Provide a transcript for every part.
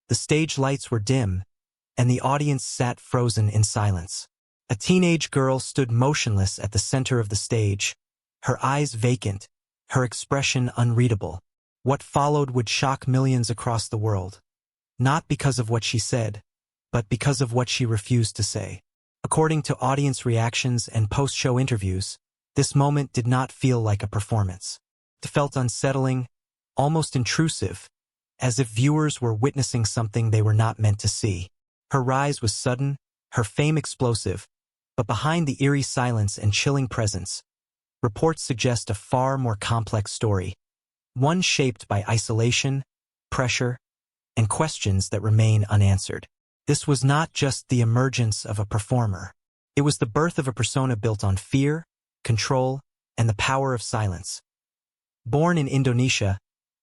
The stage lights were dim, and the audience sat frozen in silence. A teenage girl stood motionless at the center of the stage, her eyes vacant, her expression unreadable. What followed would shock millions across the world. Not because of what she said, but because of what she refused to say. According to audience reactions and post-show interviews, this moment did not feel like a performance. It felt unsettling, almost intrusive, as if viewers were witnessing something they were not meant to see. Her rise was sudden, her fame explosive, but behind the eerie silence and chilling presence, reports suggest a far more complex story, one shaped by isolation, pressure, and questions that remain unanswered. This was not just the emergence of a performer. It was the birth of a persona built on fear, control, and the power of silence. Born in Indonesia,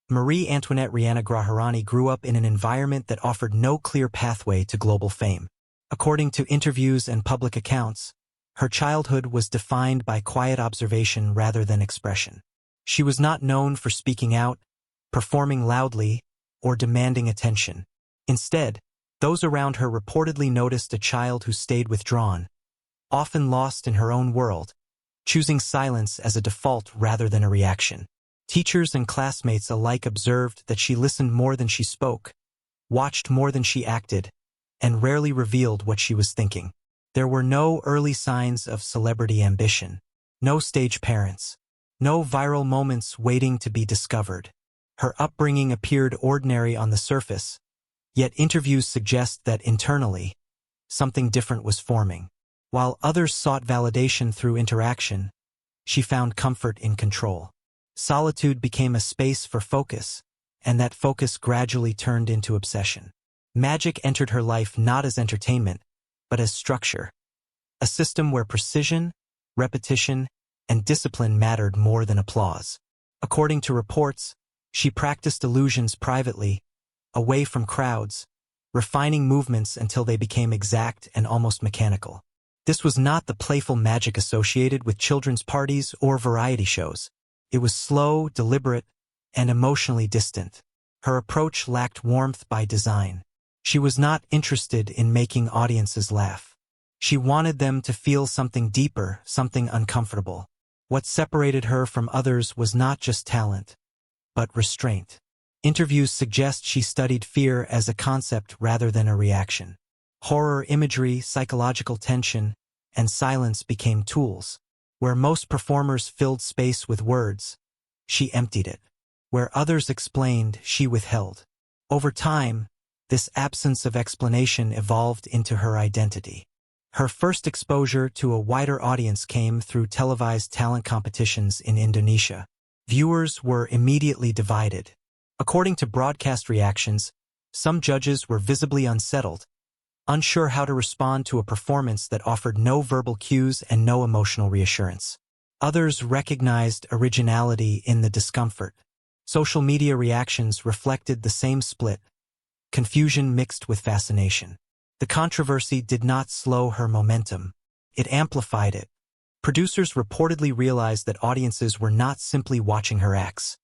Marie Antoinette Riana Graharani grew up in an environment that offered no clear pathway to global fame. According to interviews and public accounts, her childhood was defined by quiet observation rather than expression. She was not known for speaking out, performing loudly, or demanding attention. Instead, those around her reportedly noticed a child who stayed withdrawn, often lost in her own world, choosing silence as a default rather than a reaction. Teachers and classmates alike observed that she listened more than she spoke, watched more than she acted, and rarely revealed what she was thinking. There were no early signs of celebrity ambition, no stage parents, no viral moments waiting to be discovered. Her upbringing appeared ordinary on the surface, yet interviews suggest that internally, something different was forming. While others sought validation through interaction, she found comfort in control. Solitude became a space for focus, and that focus gradually turned into obsession. Magic entered her life not as entertainment, but as structure, a system where precision, repetition, and discipline mattered more than applause. According to reports, she practiced illusions privately, away from crowds, refining movements until they became exact and almost mechanical. This was not the playful magic associated with children's parties or variety shows. It was slow, deliberate, and emotionally distant. Her approach lacked warmth by design. She was not interested in making audiences laugh. She wanted them to feel something deeper, something uncomfortable. What separated her from others was not just talent, but restraint. Interviews suggest she studied fear as a concept rather than a reaction. Horror imagery, psychological tension, and silence became tools. Where most performers filled space with words, she emptied it. Where others explained, she withheld. Over time, this absence of explanation evolved into her identity. Her first exposure to a wider audience came through televised talent competitions in Indonesia. Viewers were immediately divided. According to broadcast reactions, some judges were visibly unsettled, unsure how to respond to a performance that offered no verbal cues and no emotional reassurance. Others recognized originality in the discomfort. Social media reactions reflected the same split, confusion mixed with fascination. The controversy did not slow her momentum. It amplified it. Producers reportedly realized that audiences were not simply watching her acts.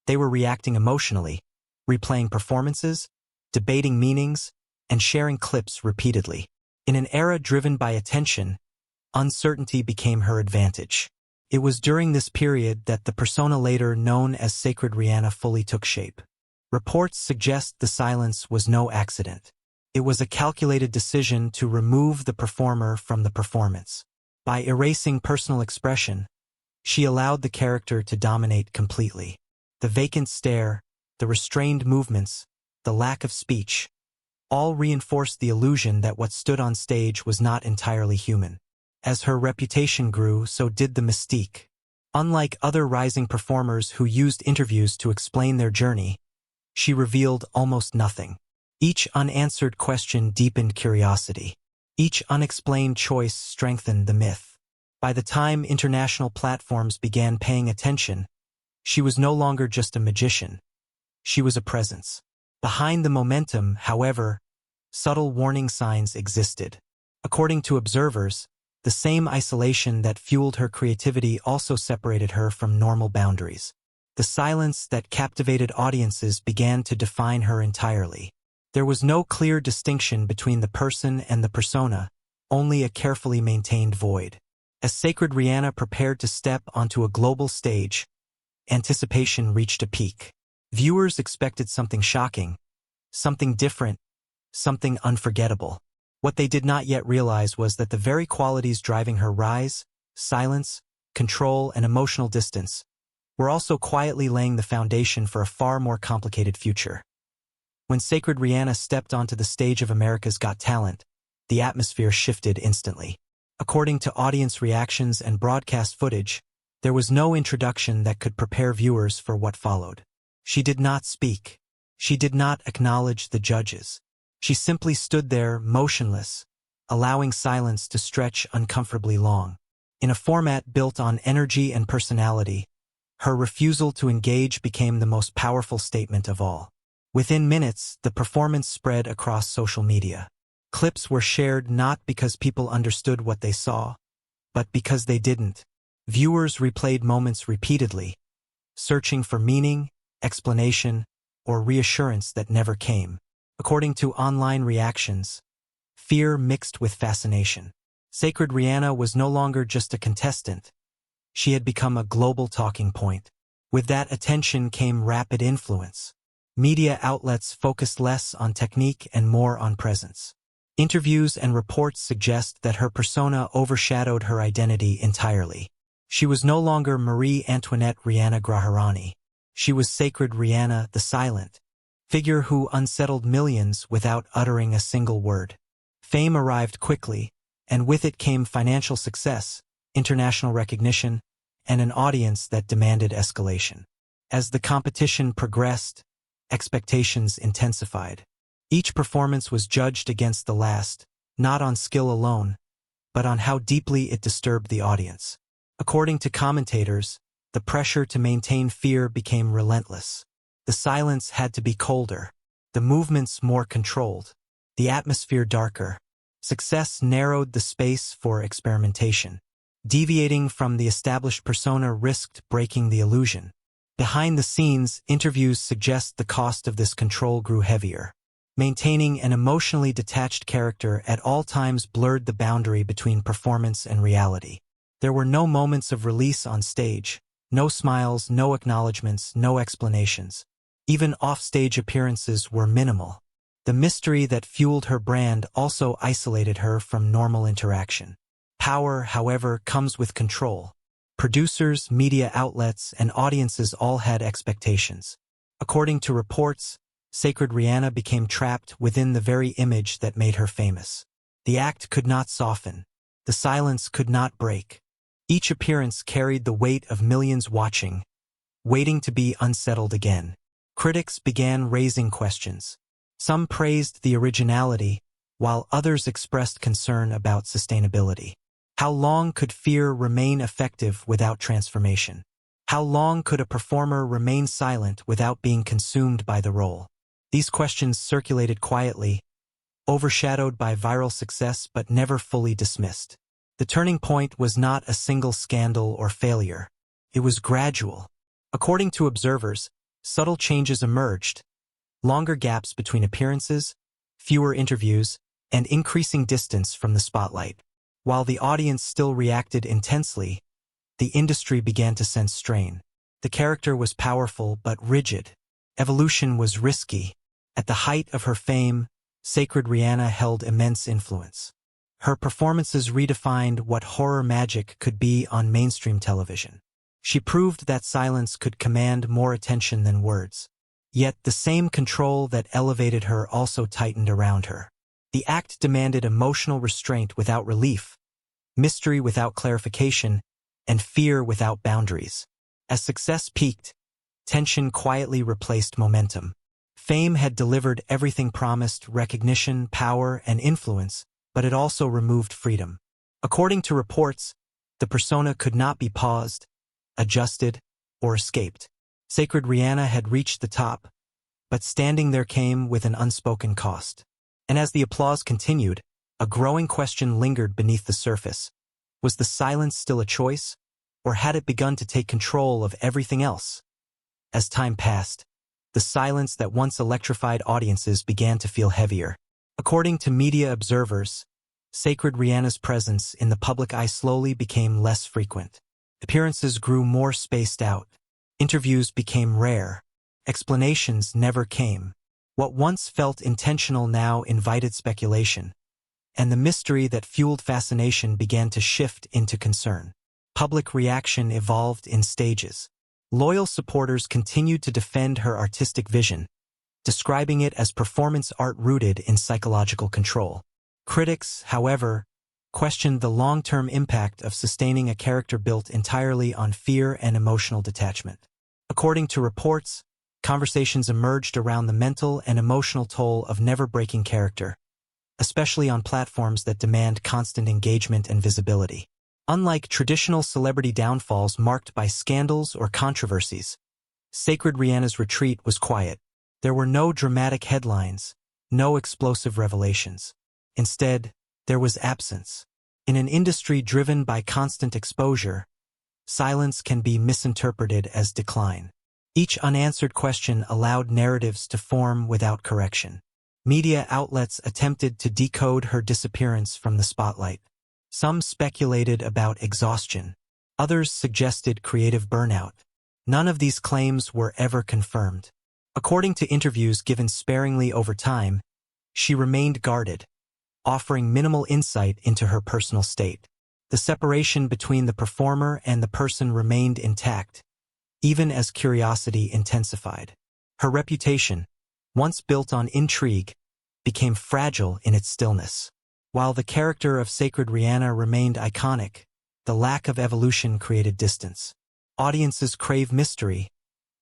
They were reacting emotionally, replaying performances, debating meanings, and sharing clips repeatedly. In an era driven by attention, uncertainty became her advantage. It was during this period that the persona later known as Sacred Riana fully took shape. Reports suggest the silence was no accident. It was a calculated decision to remove the performer from the performance. By erasing personal expression, she allowed the character to dominate completely. The vacant stare, the restrained movements, the lack of speech, all reinforced the illusion that what stood on stage was not entirely human. As her reputation grew, so did the mystique. Unlike other rising performers who used interviews to explain their journey, she revealed almost nothing. Each unanswered question deepened curiosity. Each unexplained choice strengthened the myth. By the time international platforms began paying attention, she was no longer just a magician. She was a presence. Behind the momentum, however, subtle warning signs existed. According to observers, the same isolation that fueled her creativity also separated her from normal boundaries. The silence that captivated audiences began to define her entirely. There was no clear distinction between the person and the persona, only a carefully maintained void. As Sacred Riana prepared to step onto a global stage, anticipation reached a peak. Viewers expected something shocking, something different, something unforgettable. What they did not yet realize was that the very qualities driving her rise, silence, control, and emotional distance, were also quietly laying the foundation for a far more complicated future. When Sacred Riana stepped onto the stage of America's Got Talent, the atmosphere shifted instantly. According to audience reactions and broadcast footage, there was no introduction that could prepare viewers for what followed. She did not speak. She did not acknowledge the judges. She simply stood there, motionless, allowing silence to stretch uncomfortably long. In a format built on energy and personality, her refusal to engage became the most powerful statement of all. Within minutes, the performance spread across social media. Clips were shared not because people understood what they saw, but because they didn't. Viewers replayed moments repeatedly, searching for meaning, explanation, or reassurance that never came. According to online reactions, fear mixed with fascination. Sacred Riana was no longer just a contestant. She had become a global talking point. With that attention came rapid influence. Media outlets focused less on technique and more on presence. Interviews and reports suggest that her persona overshadowed her identity entirely. She was no longer Marie Antoinette Riana Graharani. She was Sacred Riana the Silent, figure who unsettled millions without uttering a single word. Fame arrived quickly, and with it came financial success, international recognition, and an audience that demanded escalation. As the competition progressed, expectations intensified. Each performance was judged against the last, not on skill alone, but on how deeply it disturbed the audience. According to commentators, the pressure to maintain fear became relentless. The silence had to be colder, the movements more controlled, the atmosphere darker. Success narrowed the space for experimentation. Deviating from the established persona risked breaking the illusion. Behind the scenes, interviews suggest the cost of this control grew heavier. Maintaining an emotionally detached character at all times blurred the boundary between performance and reality. There were no moments of release on stage, no smiles, no acknowledgments, no explanations. Even off-stage appearances were minimal. The mystery that fueled her brand also isolated her from normal interaction. Power, however, comes with control. Producers, media outlets, and audiences all had expectations. According to reports, Sacred Riana became trapped within the very image that made her famous. The act could not soften. The silence could not break. Each appearance carried the weight of millions watching, waiting to be unsettled again. Critics began raising questions. Some praised the originality, while others expressed concern about sustainability. How long could fear remain effective without transformation? How long could a performer remain silent without being consumed by the role? These questions circulated quietly, overshadowed by viral success but never fully dismissed. The turning point was not a single scandal or failure. It was gradual. According to observers, subtle changes emerged. Longer gaps between appearances, fewer interviews, and increasing distance from the spotlight. While the audience still reacted intensely, the industry began to sense strain. The character was powerful but rigid. Evolution was risky. At the height of her fame, Sacred Riana held immense influence. Her performances redefined what horror magic could be on mainstream television. She proved that silence could command more attention than words. Yet the same control that elevated her also tightened around her. The act demanded emotional restraint without relief, mystery without clarification, and fear without boundaries. As success peaked, tension quietly replaced momentum. Fame had delivered everything promised: recognition, power, and influence, but it also removed freedom. According to reports, the persona could not be paused, adjusted, or escaped. Sacred Riana had reached the top, but standing there came with an unspoken cost. And as the applause continued, a growing question lingered beneath the surface. Was the silence still a choice, or had it begun to take control of everything else? As time passed, The silence that once electrified audiences began to feel heavier. According to media observers, Sacred Riana's presence in the public eye slowly became less frequent. Appearances grew more spaced out. Interviews became rare. Explanations never came. What once felt intentional now invited speculation, and the mystery that fueled fascination began to shift into concern. Public reaction evolved in stages. Loyal supporters continued to defend her artistic vision, describing it as performance art rooted in psychological control. Critics, however, questioned the long-term impact of sustaining a character built entirely on fear and emotional detachment. According to reports, conversations emerged around the mental and emotional toll of never-breaking character, especially on platforms that demand constant engagement and visibility. Unlike traditional celebrity downfalls marked by scandals or controversies, Sacred Riana's retreat was quiet. There were no dramatic headlines, no explosive revelations. Instead, there was absence. In an industry driven by constant exposure, silence can be misinterpreted as decline. Each unanswered question allowed narratives to form without correction. Media outlets attempted to decode her disappearance from the spotlight. Some speculated about exhaustion. Others suggested creative burnout. None of these claims were ever confirmed. According to interviews given sparingly over time, she remained guarded, offering minimal insight into her personal state. The separation between the performer and the person remained intact, even as curiosity intensified. Her reputation, once built on intrigue, became fragile in its stillness. While the character of Sacred Riana remained iconic, the lack of evolution created distance. Audiences crave mystery,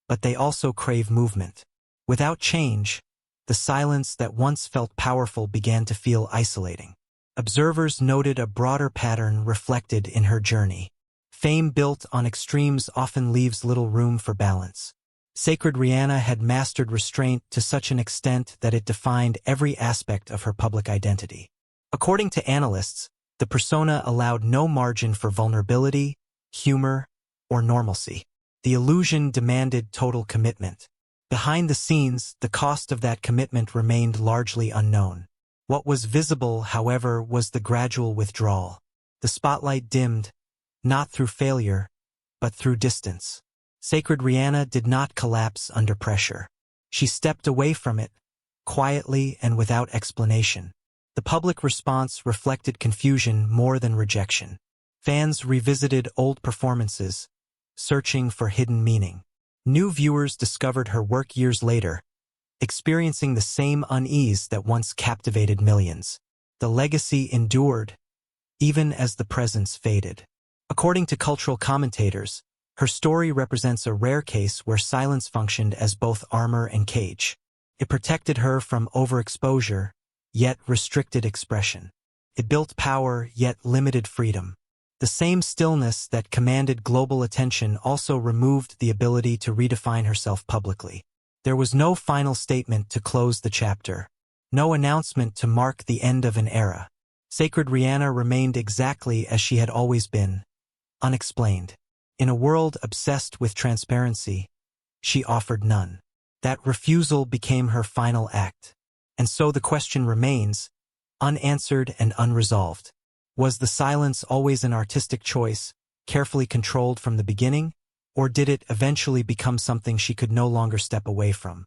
but they also crave movement. Without change, the silence that once felt powerful began to feel isolating. Observers noted a broader pattern reflected in her journey. Fame built on extremes often leaves little room for balance. Sacred Riana had mastered restraint to such an extent that it defined every aspect of her public identity. According to analysts, the persona allowed no margin for vulnerability, humor, or normalcy. The illusion demanded total commitment. Behind the scenes, the cost of that commitment remained largely unknown. What was visible, however, was the gradual withdrawal. The spotlight dimmed, not through failure, but through distance. Sacred Riana did not collapse under pressure. She stepped away from it, quietly and without explanation. The public response reflected confusion more than rejection. Fans revisited old performances, searching for hidden meaning. New viewers discovered her work years later, experiencing the same unease that once captivated millions. The legacy endured, even as the presence faded. According to cultural commentators, her story represents a rare case where silence functioned as both armor and cage. It protected her from overexposure, yet restricted expression. It built power, yet limited freedom. The same stillness that commanded global attention also removed the ability to redefine herself publicly. There was no final statement to close the chapter, no announcement to mark the end of an era. Sacred Riana remained exactly as she had always been, unexplained. In a world obsessed with transparency, she offered none. That refusal became her final act. And so the question remains, unanswered and unresolved. Was the silence always an artistic choice, carefully controlled from the beginning, or did it eventually become something she could no longer step away from?